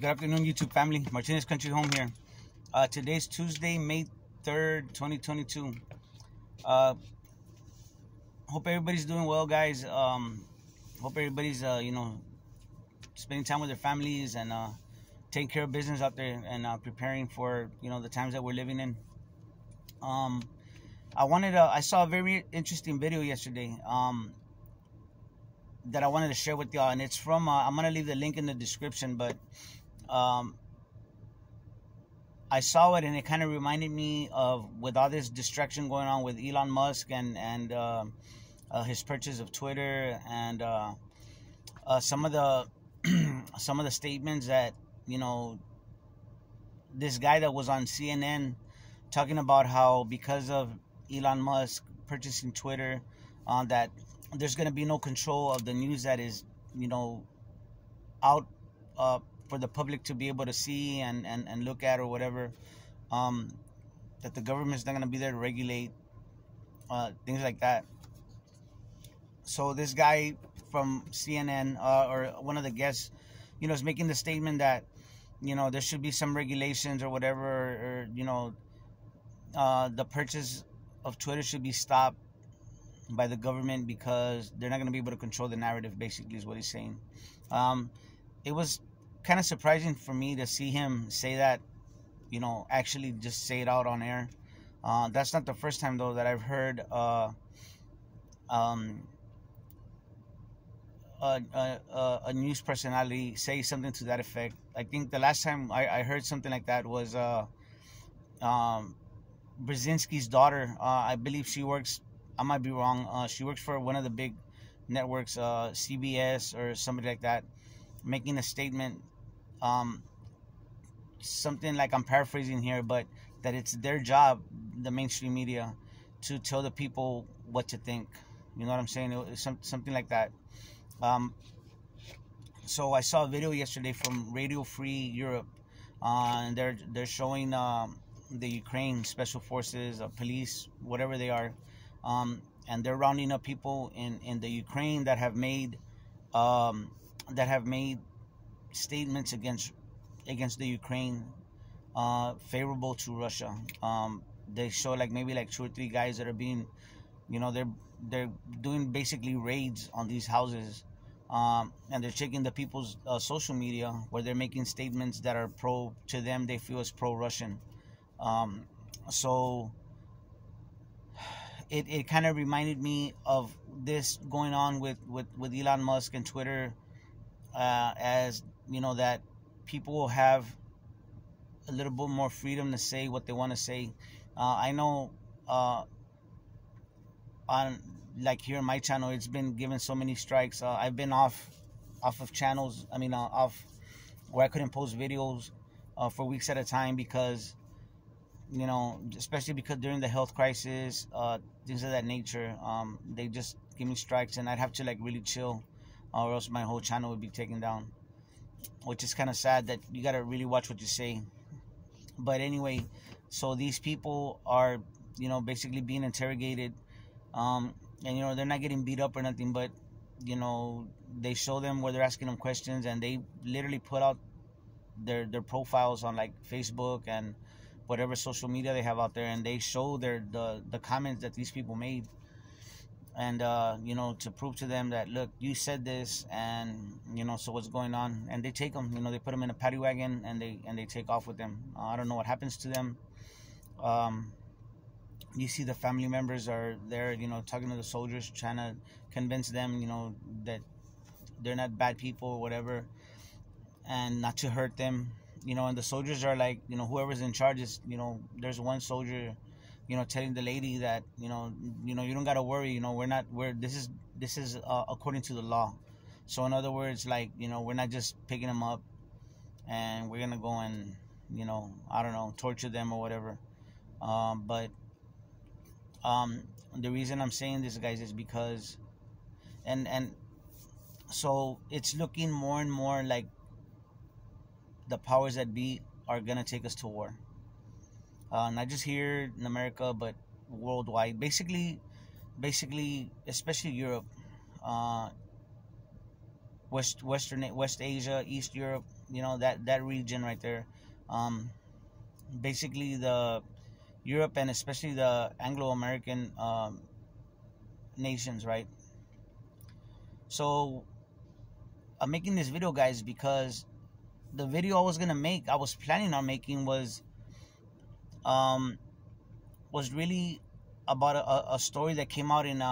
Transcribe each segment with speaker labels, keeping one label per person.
Speaker 1: Good afternoon, YouTube family. Martinez Country Home here. Today's Tuesday, May 3rd, 2022. Uh, hope everybody's doing well, guys. Hope everybody's, spending time with their families and taking care of business out there and preparing for, the times that we're living in. Um, I saw a very interesting video yesterday that I wanted to share with y'all, and it's from, I'm going to leave the link in the description, but um, I saw it and it kind of reminded me of, with all this distraction going on with Elon Musk and his purchase of Twitter and some of the some of the statements that this guy that was on CNN talking about how because of Elon Musk purchasing Twitter, that there's going to be no control of the news that is out for the public to be able to see and look at or whatever, that the government's not going to be there to regulate things like that. So this guy from CNN, or one of the guests, is making the statement that there should be some regulations or whatever, or the purchase of Twitter should be stopped by the government because they're not going to be able to control the narrative, basically, is what he's saying. It was kind of surprising for me to see him say that, actually just say it out on air. That's not the first time, though, that I've heard a news personality say something to that effect. I think the last time I heard something like that was Brzezinski's daughter. I believe she works, I might be wrong, she works for one of the big networks, CBS or somebody like that, making a statement, something like, I'm paraphrasing here, but that it's their job, the mainstream media, to tell the people what to think. You know what I'm saying? It was something like that. So I saw a video yesterday from Radio Free Europe, and they're showing the Ukraine special forces, police, whatever they are, and they're rounding up people in the Ukraine that have made statements against the Ukraine, favorable to Russia. They show maybe 2 or 3 guys that are being, they're doing basically raids on these houses, and they're checking the people's social media where they're making statements that are pro to them. They feel is pro-Russian. So it kind of reminded me of this going on with Elon Musk and Twitter, as that people will have a little bit more freedom to say what they want to say. I know on here on my channel, it's been given so many strikes. I've been off of channels. I mean, off where I couldn't post videos for weeks at a time because, especially because during the health crisis, things of that nature, they just give me strikes, and I'd have to really chill, or else my whole channel would be taken down, which is kind of sad that you got to really watch what you say. But anyway, so these people are, basically being interrogated, and, they're not getting beat up or nothing, but, they show them where they're asking them questions, and they literally put out their profiles on Facebook and whatever social media they have out there, and they show the comments that these people made, and to prove to them that, look, you said this, and so what's going on. And they take them, they put them in a paddy wagon, and they take off with them. I don't know what happens to them. You see the family members are there, talking to the soldiers, trying to convince them, that they're not bad people or whatever, and not to hurt them. And the soldiers are whoever's in charge is, there's one soldier, telling the lady that, you don't got to worry, this is according to the law. So in other words, we're not just picking them up and we're going to go and, I don't know, torture them or whatever. But the reason I'm saying this, guys, is because, and so it's looking more and more like the powers that be are going to take us to war. Not just here in America, but worldwide. Basically, especially Europe, West Asia, East Europe, you know, that region right there. Basically the Europe, and especially the Anglo-American nations, right? So I'm making this video, guys, because the video I was planning on making um was really about a story that came out in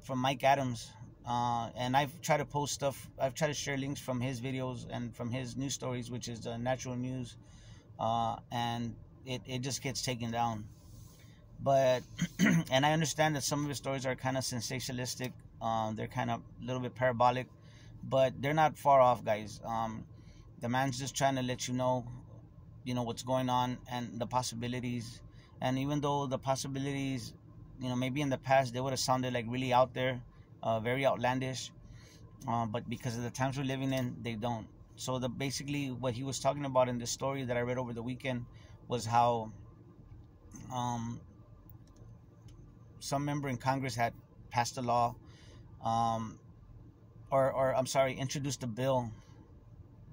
Speaker 1: from Mike Adams, and I've tried to post stuff. I've tried to share links from his videos and from his news stories, which is natural news, and it just gets taken down. But and I understand that some of his stories are kind of sensationalistic. They're kind of a little bit parabolic, but they're not far off, guys. The man's just trying to let you know what's going on and the possibilities. And even though the possibilities, you know, maybe in the past they would have sounded like really out there, very outlandish, but because of the times we're living in, they don't. So basically what he was talking about in this story that I read over the weekend was how some member in Congress had passed a law, or I'm sorry, introduced a bill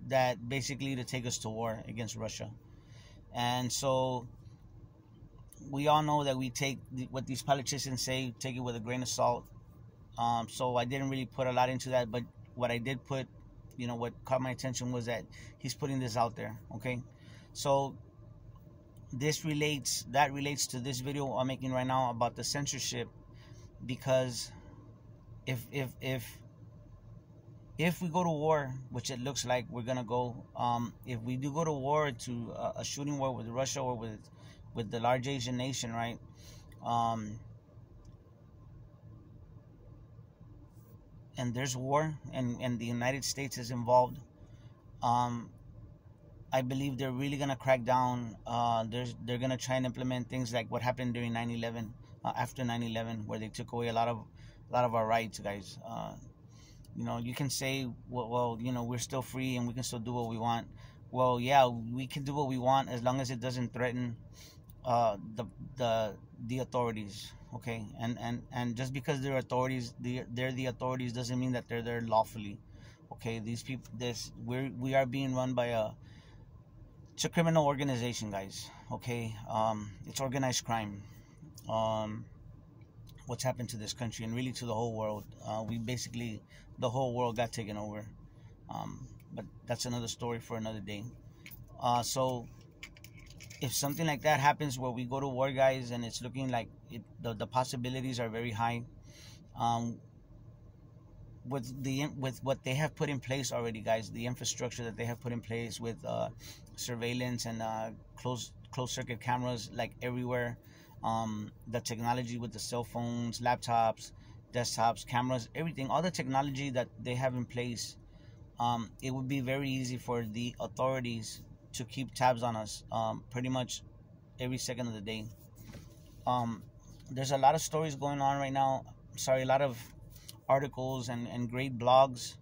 Speaker 1: that basically to take us to war against Russia. And so we all know that we take what these politicians say, take it with a grain of salt. So I didn't really put a lot into that, but what I did put, you know, what caught my attention was that he's putting this out there. Okay, so that relates to this video I'm making right now about the censorship, because if we go to war, which it looks like we're gonna go, if we do go to war, to a shooting war with Russia or with the large Asian nation, right? And there's war, and the United States is involved. I believe they're really gonna crack down. They're gonna try and implement things like what happened during 9/11, after 9/11, where they took away a lot of our rights, guys. You know, you can say, well, you know, we're still free and we can still do what we want. Well, yeah, we can do what we want as long as it doesn't threaten the authorities. Okay, and just because they're authorities, they're the authorities, doesn't mean that they're there lawfully. Okay, these people, we are being run by it's a criminal organization, guys. Okay, it's organized crime. What's happened to this country and really to the whole world? The whole world got taken over. But that's another story for another day. So if something like that happens where we go to war, guys, and it's looking like the possibilities are very high, with what they have put in place already, guys, the infrastructure that they have put in place with surveillance and closed circuit cameras like everywhere, the technology with the cell phones, laptops, desktops, cameras, everything, all the technology that they have in place, it would be very easy for the authorities to keep tabs on us pretty much every second of the day. There's a lot of stories going on right now. Sorry, a lot of articles and great blogs,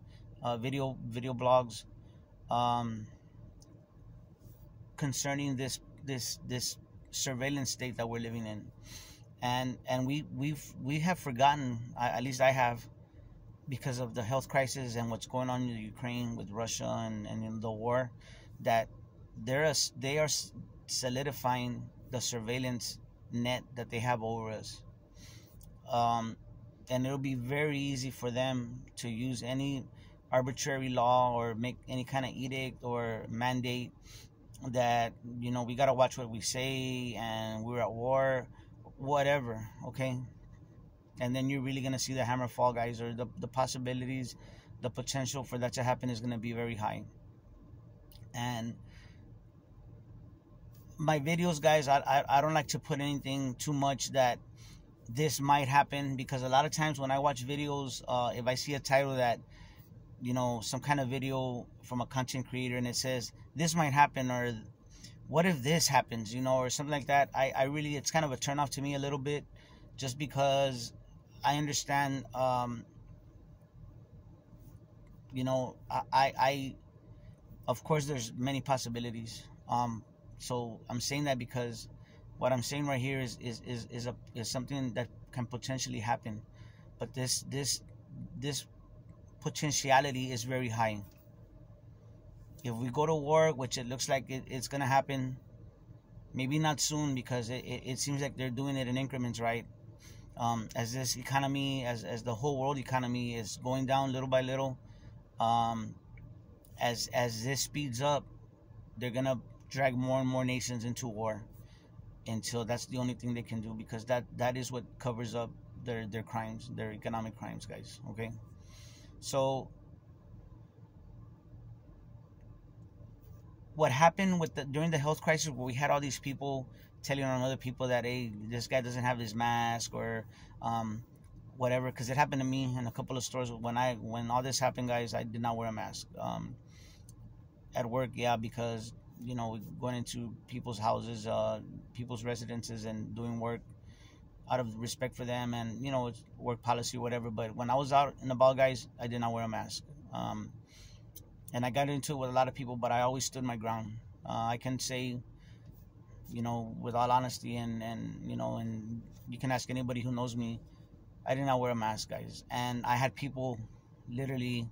Speaker 1: video blogs, concerning this surveillance state that we're living in, and we have forgotten, at least I have, because of the health crisis and what's going on in Ukraine with Russia and in the war, that they are solidifying the surveillance net that they have over us. And it'll be very easy for them to use any arbitrary law or make any kind of edict or mandate that, you know, we got to watch what we say and we're at war, whatever, okay? And then you're really going to see the hammer fall, guys, or the possibilities, the potential for that to happen is going to be very high. And my videos, guys, I don't like to put anything too much that this might happen, because a lot of times when I watch videos, if I see a title that, you know, some kind of video from a content creator and it says this might happen, or what if this happens, you know, or something like that, I really, it's kind of a turn off to me a little bit, just because I understand, you know, I of course there's many possibilities. So I'm saying that because what I'm saying right here is something that can potentially happen, but this potentiality is very high. if we go to war, which it looks like it's gonna happen, maybe not soon, because it seems like they're doing it in increments, right? As this economy, as the whole world economy is going down little by little, as this speeds up, they're gonna drag more and more nations into war until that's the only thing they can do, because that is what covers up their crimes, their economic crimes, guys. Okay, so what happened with during the health crisis, where we had all these people telling on other people that, hey, this guy doesn't have his mask, or whatever, because it happened to me in a couple of stores when all this happened, guys. I did not wear a mask at work, yeah, because going into people's houses, people's residences, and doing work out of respect for them, and it's work policy, whatever. But when I was out and about, guys, I did not wear a mask. And I got into it with a lot of people, but I always stood my ground. I can say, with all honesty, and you can ask anybody who knows me, I did not wear a mask, guys. And I had people literally,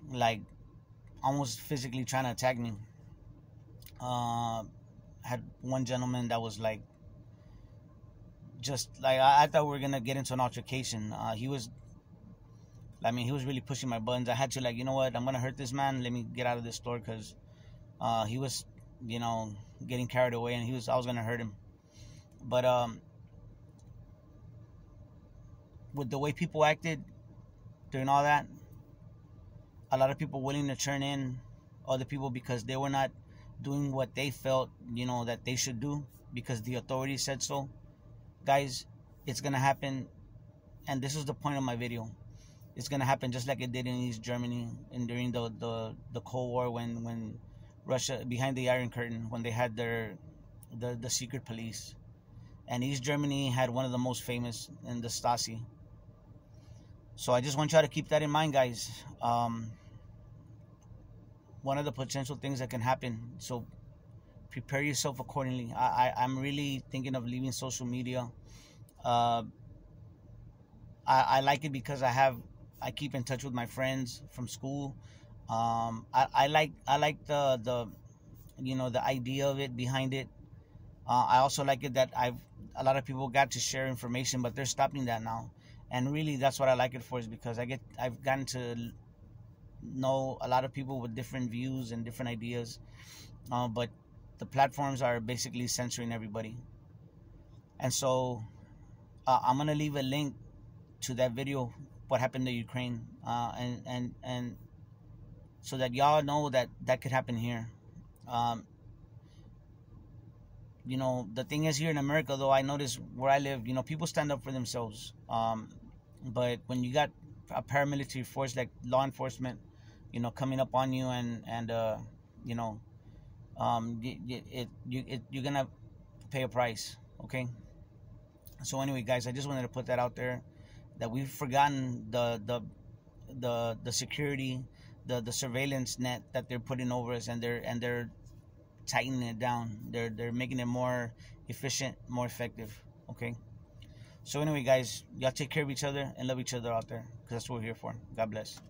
Speaker 1: like, almost physically trying to attack me. Had one gentleman that was like, just like, I thought we were gonna get into an altercation. He was really pushing my buttons. I had to, like, you know what, I'm gonna hurt this man. Let me get out of this store, because he was, getting carried away, and I was gonna hurt him. But with the way people acted during all that, a lot of people willing to turn in other people because they were not doing what they felt, that they should do, because the authorities said so. Guys, it's gonna happen, and this is the point of my video. It's gonna happen just like it did in East Germany, and during the Cold War, when Russia, behind the Iron Curtain, when they had the secret police, and East Germany had one of the most famous, in the Stasi. So I just want y'all to keep that in mind, guys. One of the potential things that can happen. So prepare yourself accordingly. I'm really thinking of leaving social media. I like it because I keep in touch with my friends from school. I like the the idea of it, behind it. I also like it that a lot of people got to share information, but they're stopping that now. And really, that's what I like it for, is because I've gotten to know a lot of people with different views and different ideas, but the platforms are basically censoring everybody. And so I'm gonna leave a link to that video, what happened to Ukraine, and so that y'all know that could happen here. The thing is, here in America, though, I notice where I live, people stand up for themselves. But when you got a paramilitary force like law enforcement, coming up on you, you're gonna pay a price. Okay. So anyway, guys, I just wanted to put that out there, that we've forgotten the security, the surveillance net that they're putting over us, and they're tightening it down. They're making it more efficient, more effective. Okay. So anyway, guys, y'all take care of each other and love each other out there, because that's what we're here for. God bless.